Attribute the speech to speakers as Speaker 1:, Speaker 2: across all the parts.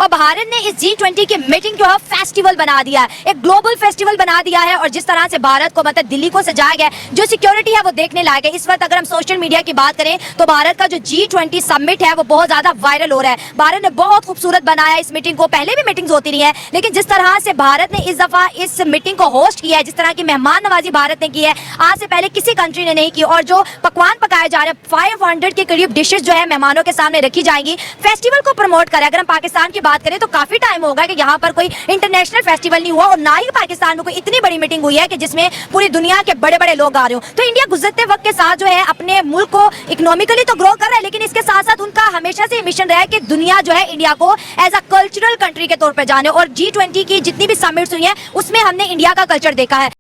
Speaker 1: और भारत ने इस G20 की मीटिंग जो है फेस्टिवल बना दिया है, एक ग्लोबल फेस्टिवल बना दिया है। और जिस तरह से भारत को मतलब दिल्ली को सजाया गया, जो सिक्योरिटी है वो देखने लायक है। इस वक्त अगर हम सोशल मीडिया की बात करें तो भारत का जो G20 समिट है वो बहुत ज्यादा वायरल हो रहा है। भारत ने बहुत खूबसूरत बनाया इस मीटिंग को, पहले भी मीटिंग्स होती रही है, लेकिन जिस तरह से भारत ने इस दफा इस मीटिंग को होस्ट किया है, जिस तरह की मेहमान नवाजी भारत ने की है, आज से पहले किसी कंट्री ने नहीं की। और जो पकवान पकाए जा रहे हैं, 500 के करीब डिशेस जो है मेहमानों के सामने रखी जाएंगी, फेस्टिवल को प्रमोट करें। अगर हम पाकिस्तान की बात करें तो काफी टाइम होगा कि यहाँ पर कोई इंटरनेशनल फेस्टिवल नहीं हुआ, और ना ही पाकिस्तान में कोई इतनी बड़ी मीटिंग हुई है कि जिसमें पूरी दुनिया के बड़े बड़े लोग आ रहे हो। तो इंडिया गुजरते वक्त के साथ जो है अपने मुल्क को इकोनॉमिकली तो ग्रो कर रहा है, लेकिन इसके साथ साथ उनका हमेशा से मिशन रहा है कि दुनिया जो है इंडिया को एज अ कल्चरल कंट्री के तौर पर जाने। और G20 की जितनी भी समिट्स हुई है उसमें हमने इंडिया का कल्चर देखा है।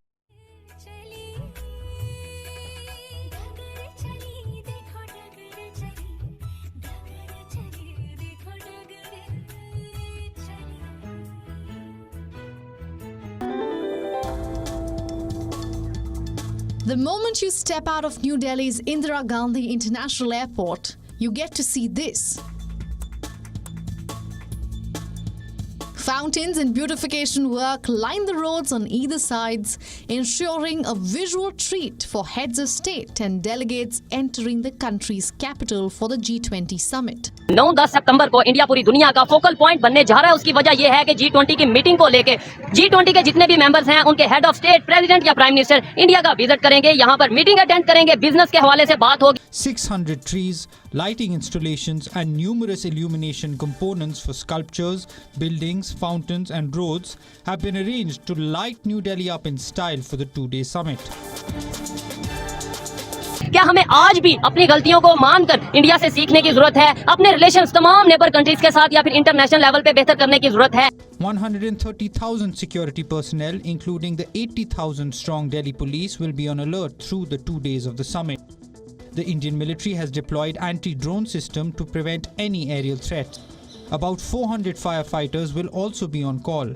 Speaker 2: The moment you step out of New Delhi's Indira Gandhi International Airport, you get to see this. Fountains and beautification work line the roads on either sides, ensuring a visual treat for heads of state and delegates entering the country's capital for the G20 summit.
Speaker 3: 9-10 सितंबर को India पूरी दुनिया का focal point बनने जा रहा है। उसकी वजह यह है कि G20 की मीटिंग को लेके G20 के जितने भी मेंबर्स हैं उनके हेड ऑफ स्टेट, प्रेसिडेंट या प्राइम मिनिस्टर इंडिया का विजिट करेंगे, यहाँ पर मीटिंग अटेंड करेंगे, बिजनेस के हवाले से बात होगी।
Speaker 4: 600 trees, lighting installations and numerous illumination components for sculptures, buildings, fountains and roads have been arranged to light New Delhi up in style for the two-day summit.
Speaker 3: क्या हमें आज भी अपनी गलतियों को मानकर इंडिया से सीखने की जरूरत है? अपने रिलेशंस तमाम नेबर कंट्रीज के साथ या फिर इंटरनेशनल लेवल पे बेहतर करने की जरूरत है।
Speaker 4: 130,000 security personnel, including the 80,000 strong Delhi police, will be on alert through the 2 days of the summit. The Indian military has deployed anti-drone system to prevent any aerial threats. About 400 firefighters will also be on call.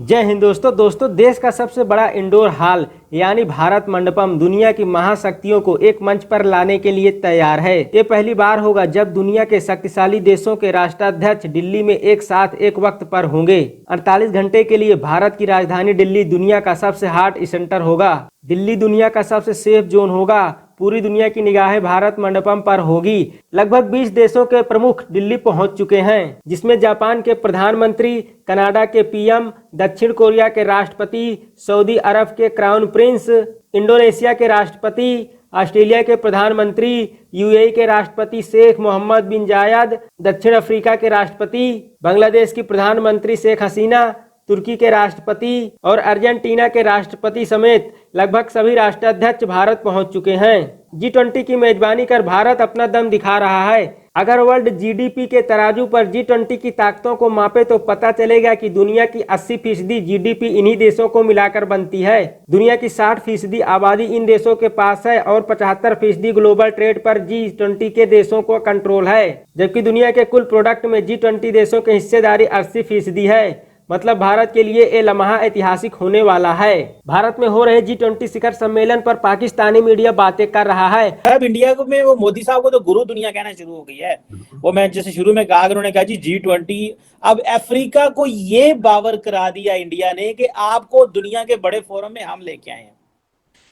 Speaker 5: जय हिंद दोस्तों, देश का सबसे बड़ा indoor hall यानी भारत मंडपम दुनिया की महाशक्तियों को एक मंच पर लाने के लिए तैयार है। ये पहली बार होगा जब दुनिया के शक्तिशाली देशों के राष्ट्राध्यक्ष दिल्ली में एक साथ एक वक्त पर होंगे। 48 घंटे के लिए भारत की राजधानी दिल्ली दुनिया का सबसे हॉट सेंटर होगा। दिल्ली दुनिया का सबसे सेफ जोन होगा। पूरी दुनिया की निगाहें भारत मंडपम पर होगी। लगभग 20 देशों के प्रमुख दिल्ली पहुंच चुके हैं, जिसमें जापान के प्रधानमंत्री, कनाडा के पीएम, दक्षिण कोरिया के राष्ट्रपति, सऊदी अरब के क्राउन प्रिंस, इंडोनेशिया के राष्ट्रपति, ऑस्ट्रेलिया के प्रधानमंत्री, यूएई के राष्ट्रपति शेख मोहम्मद बिन जायद, दक्षिण अफ्रीका के राष्ट्रपति, बांग्लादेश की प्रधानमंत्री शेख हसीना, तुर्की के राष्ट्रपति और अर्जेंटीना के राष्ट्रपति समेत लगभग सभी राष्ट्राध्यक्ष भारत पहुंच चुके हैं। G20 की मेजबानी कर भारत अपना दम दिखा रहा है। अगर वर्ल्ड जीडीपी के तराजू पर G20 की ताकतों को मापे तो पता चलेगा कि दुनिया की 80% जीडीपी इन्हीं देशों को मिलाकर बनती है। दुनिया की 60% आबादी इन देशों के पास है और 75% ग्लोबल ट्रेड पर G20 के देशों को कंट्रोल है, जबकि दुनिया के कुल प्रोडक्ट में G20 देशों की हिस्सेदारी 80% है। मतलब भारत के लिए ये लम्हा ऐतिहासिक होने वाला है। भारत में हो रहे G20 शिखर सम्मेलन पर पाकिस्तानी मीडिया बातें कर रहा है।
Speaker 6: अब इंडिया को में वो मोदी साहब को तो गुरु दुनिया कहना शुरू हो गई है। वो मैं जैसे शुरू में कहा, उन्होंने कहा जी G20, अब अफ्रीका को ये बावर करा दिया इंडिया ने कि आपको दुनिया के बड़े फोरम में हम लेके आए हैं।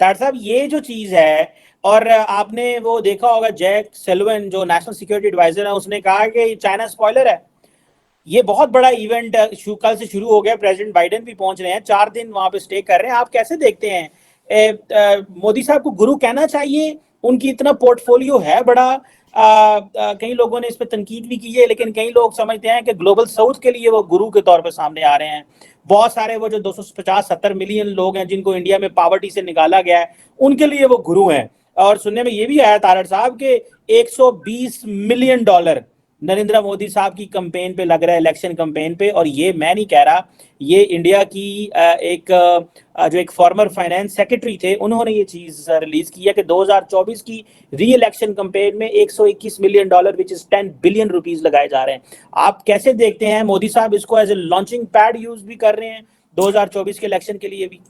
Speaker 6: तार साहब ये जो चीज है, और आपने वो देखा होगा जैक सेल्वन जो नेशनल सिक्योरिटी एडवाइजर है, उसने कहा कि चाइना स्पॉइलर है। ये बहुत बड़ा इवेंट कल से शुरू हो गया। प्रेसिडेंट बाइडेन भी पहुंच रहे हैं, 4 दिन वहां पे स्टे कर रहे हैं। आप कैसे देखते हैं? मोदी साहब को गुरु कहना चाहिए? उनकी इतना पोर्टफोलियो है बड़ा। कई लोगों ने इस पर तनकीद भी की है, लेकिन कई लोग समझते हैं कि ग्लोबल साउथ के लिए वो गुरु के तौर पर सामने आ रहे हैं। बहुत सारे वो जो 250-70 मिलियन लोग हैं जिनको इंडिया में पॉवर्टी से निकाला गया है, उनके लिए वो गुरु हैं। और सुनने में ये भी आया तारड़ साहब के $120 मिलियन नरेंद्र मोदी साहब की कैंपेन पे लग रहा है, इलेक्शन कैंपेन पे। और ये मैं नहीं कह रहा, ये इंडिया की जो एक फॉर्मर फाइनेंस सेक्रेटरी थे, उन्होंने ये चीज रिलीज की है कि 2024 की री इलेक्शन कैंपेन में $121 million which is 10 billion rupees लगाए जा रहे हैं। आप कैसे देखते हैं? मोदी साहब इसको as a launching pad use भी कर रहे हैं 2024 के इलेक्शन के लिए भी।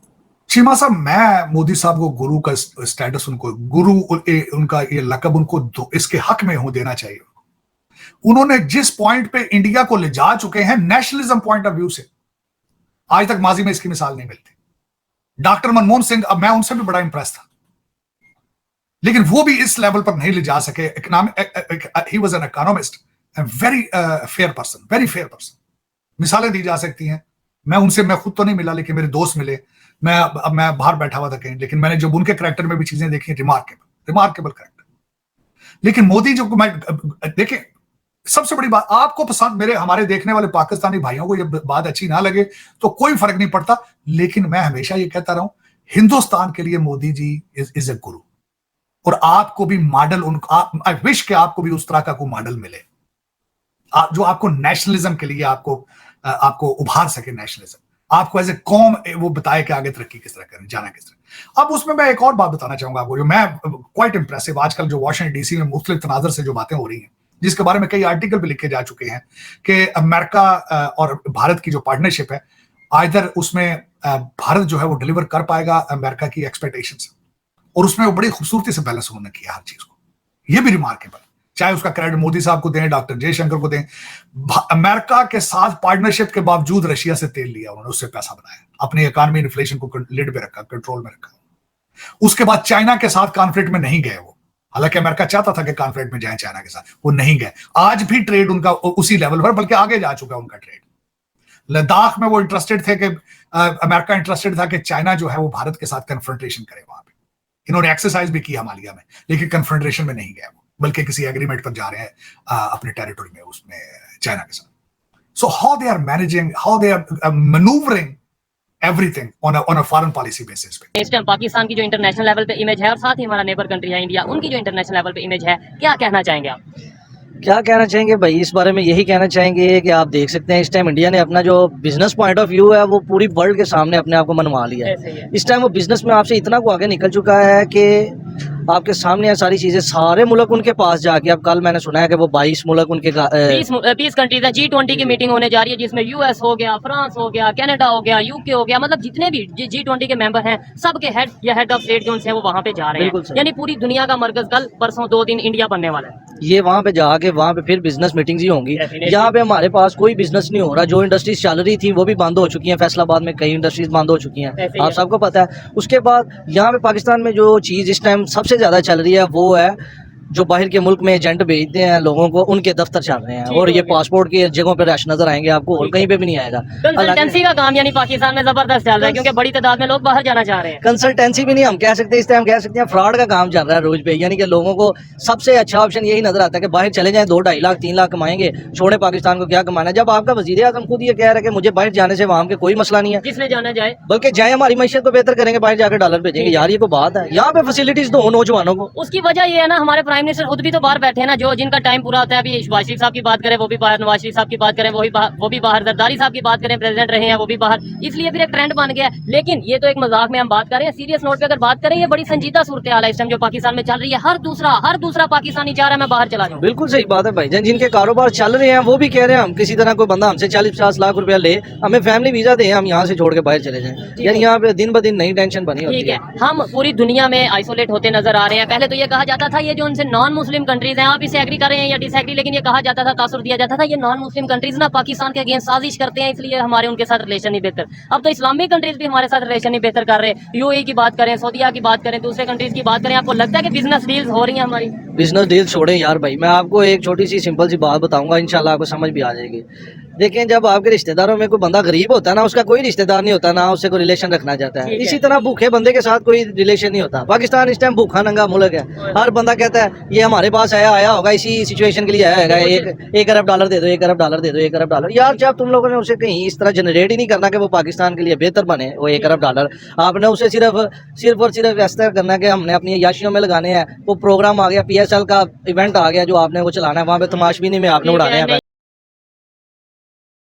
Speaker 7: चीमा साहब, मैं मोदी साहब को गुरु का स्टेटस, उनको गुरु, उनका ये लकब उनको इसके हक में हो देना चाहिए। उन्होंने जिस पॉइंट पे इंडिया को ले जा चुके हैं नेशनलिज्म पॉइंट ऑफ व्यू से, आज तक माजी में इसकी मिसाल नहीं मिलती। डॉक्टर मनमोहन सिंह, अब मैं उनसे भी बड़ा इंप्रेस था, लेकिन वो भी इस लेवल पर नहीं ले जा सके। He was an economist, very fair person, very fair person. मिसालें दी जा सकती हैं। मैं खुद तो नहीं मिला, लेकिन मेरे दोस्त मिले। मैं बाहर बैठा हुआ था कहीं, लेकिन मैंने जब उनके कैरेक्टर में भी चीजें देखी, रिमार्केबल कैरेक्टर। लेकिन मोदी जो मैं देखे, सबसे बड़ी बात, आपको पसंद, हमारे देखने वाले पाकिस्तानी भाइयों को ये बात अच्छी ना लगे तो कोई फर्क नहीं पड़ता, लेकिन मैं हमेशा ये कहता रहा हूं, हिंदुस्तान के लिए मोदी जी इज ए गुरु। और आपको भी मॉडल, आई विश कि आपको भी उस तरह का कोई मॉडल मिले जो आपको नेशनलिज्म के लिए आपको उभार सके। नेशनलिज्म आपको एज ए कौम वो बताए कि आगे तरक्की किस तरह करें, जाना किस तरह। अब उसमें मैं एक और बात बताना चाहूंगा आपको, जो मैं क्वाइट इंप्रेसिव, आजकल जो वाशिंगटन डीसी में मुख्तलिफ तनाजर से जो बातें हो रही हैं, जिसके बारे में कई आर्टिकल भी लिखे जा चुके हैं कि अमेरिका और भारत की जो पार्टनरशिप है, आइदर उसमें भारत जो है वो डिलीवर कर पाएगा अमेरिका की एक्सपेक्टेशंस, और उसमें वो बड़ी खूबसूरती से बैलेंस उन्होंने किया हर चीज को। ये भी रिमार्केबल, चाहे उसका क्रेडिट मोदी साहब को दें, डॉक्टर जयशंकर को दें। अमेरिका के साथ पार्टनरशिप के बावजूद रशिया से तेल लिया उन्होंने, उससे पैसा बनाया, अपनी इकोनॉमी इन्फ्लेशन को लिड पे रखा, कंट्रोल में रखा। उसके बाद चाइना के साथ कॉन्फ्लिक्ट में नहीं गए वो, हालांकि अमेरिका चाहता था कि कॉन्फ्लिक्ट में जाए चाइना के साथ, वो नहीं गए। आज भी ट्रेड उनका उसी लेवल पर, बल्कि आगे जा चुका उनका ट्रेड। लद्दाख में वो इंटरेस्टेड थे कि अमेरिका इंटरेस्टेड था कि चाइना जो है वो भारत के साथ कन्फ्रंटेशन करे वहां पे। इन्होंने एक्सरसाइज भी की हिमालय में, लेकिन कन्फ्रंटेशन में नहीं गए वो, बल्कि किसी एग्रीमेंट पर जा रहे हैं अपने टेरिटरी में, उसमें चाइना के साथ। So how they are managing, how they are manoeuvring everything on a foreign policy basis पे।
Speaker 3: इस टाइम पाकिस्तान की जो इंटरनेशनल लेवल पे इमेज है और साथ ही हमारा नेबर कंट्री है इंडिया, उनकी जो इंटरनेशनल लेवल पे इमेज है, क्या कहना चाहेंगे आप?
Speaker 8: क्या कहना चाहेंगे भाई, इस बारे में यही कहना चाहेंगे कि आप देख सकते हैं इस टाइम इंडिया ने अपना जो बिजनेस पॉइंट ऑफ व्यू है वो पूरी वर्ल्ड के सामने अपने आप को मनवा लिया है। इस टाइम वो बिजनेस में आपसे इतना को आगे निकल चुका है कि आपके सामने है सारी चीजें, सारे मुल्क उनके पास जाके, अब कल मैंने सुना है कि वो 22 मुल्क उनके
Speaker 3: 20 कंट्रीज है, G20 की मीटिंग होने जा रही है, जिसमें यूएस हो गया, फ्रांस हो गया, कनाडा हो गया, यूके हो गया, मतलब जितने भी G20 के मेंबर हैं सबके हेड या हेड ऑफ स्टेट जो हैं वो वहां पे जा रहे हैं। यानी पूरी दुनिया का मरकज कल परसों 2 दिन इंडिया बनने वाला है।
Speaker 8: ये वहाँ पे जाके वहाँ पे फिर बिजनेस मीटिंग्स ही होंगी। यहाँ पे हमारे पास कोई बिजनेस नहीं हो रहा, जो इंडस्ट्रीज चल रही थी वो भी बंद हो चुकी हैं, फैसलाबाद में कई इंडस्ट्रीज बंद हो चुकी हैं, आप सबको पता है। उसके बाद यहाँ पे पाकिस्तान में जो चीज़ इस टाइम सबसे ज़्यादा चल रही है वो है जो बाहर के मुल्क में एजेंट भेजते हैं लोगों को, उनके दफ्तर चल रहे हैं, और ये पासपोर्ट की जगहों पर रश नजर आएंगे आपको, और कहीं पे भी नहीं आएगा।
Speaker 3: कंसल्टेंसी का काम यानी पाकिस्तान में जबरदस्त चल रहा है, क्योंकि बड़ी तादाद में लोग बाहर जाना चाह रहे हैं।
Speaker 8: कंसल्टेंसी भी नहीं हम कह सकते, इस टाइम कह सकते हैं फ्रॉड का काम चल रहा है रोज पे। यानी कि लोगों को सबसे अच्छा ऑप्शन यही नजर आता है कि बाहर चले जाएं, 2-2.5 लाख 3 लाख कमाएंगे, छोड़े पाकिस्तान को क्या कमाना है। जब आपका वजीर आज़म खुद ये कह रहा है कि मुझे बाहर जाने से वहाँ के कोई मसला नहीं है,
Speaker 3: जिसने जाना जाए,
Speaker 8: बल्कि जाए हमारी मैशत को बेहतर करेंगे, बाहर जाकर डॉलर भेजेंगे, यार ये कोई बात है। यहाँ पे फैसिलिटीज दो नौजवानों को।
Speaker 3: उसकी वजह ये है ना, हमारे प्राइम मिनिस्टर खुद भी तो बाहर बैठे हैं ना, जो जिनका टाइम पूरा होता है। अभी शहबाज शरीफ साहब की बात करें वो भी बाहर, नवाज शरीफ साहब की बात करें वो भी बाहर, जरदारी साहब की बात करें प्रेसिडेंट रहे हैं वो भी बाहर, इसलिए फिर एक ट्रेंड बन गया है। लेकिन ये तो एक मजाक में हम बात कर रहे हैं, सीरियस नोट पे अगर बात करें, ये बड़ी संजीदा सूरत हाल है इस टाइम जो पाकिस्तान में चल रही है। हर दूसरा पाकिस्तानी चाह रहा है मैं बाहर चला जाऊं।
Speaker 8: बिल्कुल सही बात है भाई, जिनके कारोबार चल रहे हैं वो भी कह रहे हैं हम किसी तरह कोई बंदा हमसे 40-50 लाख रुपया ले, हमें फैमिली वीजा दे, हम यहाँ से छोड़ के बाहर चले जाएं। यानी यहाँ पे दिन ब दिन नई टेंशन बनी होती है।
Speaker 3: हम पूरी दुनिया में आइसोलेट होते नजर आ रहे हैं। पहले तो ये कहा जाता था ये जो उनसे नॉन मुस्लिम कंट्रीज हैं, आप इसे एग्री कर रहे हैं या डिसएग्री, लेकिन ये कहा जाता था, तासुर दिया जाता था ये नॉन मुस्लिम कंट्रीज ना पाकिस्तान के अगेंस्ट साजिश करते हैं, इसलिए हमारे उनके साथ रिलेशन नहीं बेहतर। अब तो इस्लामिक कंट्रीज भी हमारे साथ रिलेशन नहीं बेहतर कर रहे हैं। यूएई की बात करें, सऊदीया की बात करें, दूसरे कंट्रीज की बात करें, आपको लगता है कि बिजनेस डील्स हो रही हैं हमारी?
Speaker 8: बिजनेस डील छोड़ें यार भाई, मैं आपको एक छोटी सी सिंपल सी बात बताऊंगा, इंशाल्लाह आपको समझ भी आ जाएगी। देखें, जब आपके रिश्तेदारों में कोई बंदा गरीब होता है ना, उसका कोई रिश्तेदार नहीं होता ना उससे कोई रिलेशन रखना चाहता है। इसी तरह भूखे बंदे के साथ कोई रिलेशन नहीं होता। पाकिस्तान इस टाइम भूखा नंगा मुल्क है। हर बंदा कहता है ये हमारे पास आया होगा इसी सिचुएशन के लिए आया होगा, एक अरब डॉलर दे दो, 1 अरब डॉलर दे दो, 1 अरब डॉलर। यार जब तुम लोगों ने उसे कहीं इस तरह जनरेट ही नहीं करना कि वो पाकिस्तान के लिए बेहतर बने, वो 1 अरब डॉलर आपने उसे सिर्फ और सिर्फ इस तरह करना कि हमने अपनी याशियों में लगाने हैं। वो प्रोग्राम आ गया, PSL का इवेंट आ गया जो आपने वो चलाना है, वहाँ पे तमाशबीनी में आपने उड़ाने हैं।